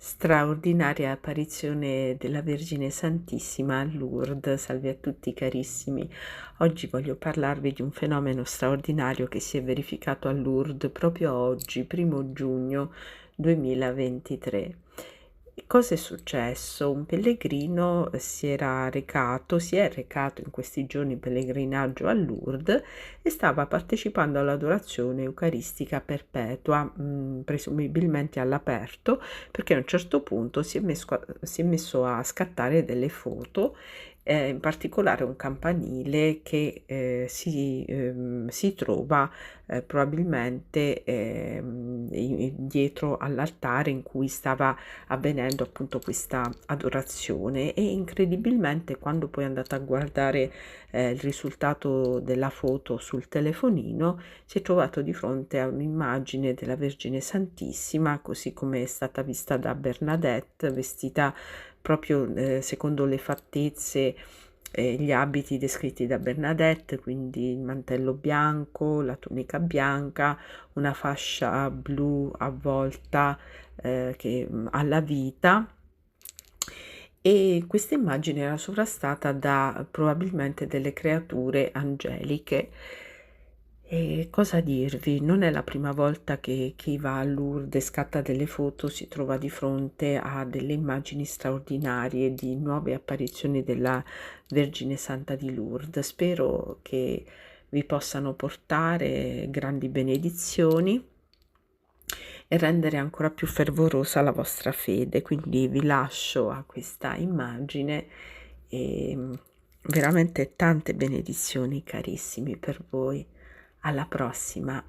Straordinaria apparizione della Vergine Santissima a Lourdes. Salve a tutti carissimi. Oggi voglio parlarvi di un fenomeno straordinario che si è verificato a Lourdes proprio oggi, 1° giugno 2023. Cosa è successo? Un pellegrino si è recato in questi giorni in pellegrinaggio a Lourdes e stava partecipando all'adorazione eucaristica perpetua, presumibilmente all'aperto, perché a un certo punto si è messo a scattare delle foto, in particolare un campanile che si trova probabilmente dietro all'altare in cui stava avvenendo appunto questa adorazione. E incredibilmente, quando poi è andata a guardare il risultato della foto sul telefonino, si è trovato di fronte a un'immagine della Vergine Santissima, così come è stata vista da Bernadette, vestita proprio secondo le fattezze gli abiti descritti da Bernadette, quindi il mantello bianco, la tunica bianca, una fascia blu avvolta alla vita. E questa immagine era sovrastata da probabilmente delle creature angeliche. E cosa dirvi? Non è la prima volta che chi va a Lourdes e scatta delle foto si trova di fronte a delle immagini straordinarie di nuove apparizioni della Vergine Santa di Lourdes. Spero che vi possano portare grandi benedizioni e rendere ancora più fervorosa la vostra fede. Quindi vi lascio a questa immagine e veramente tante benedizioni carissimi per voi. Alla prossima.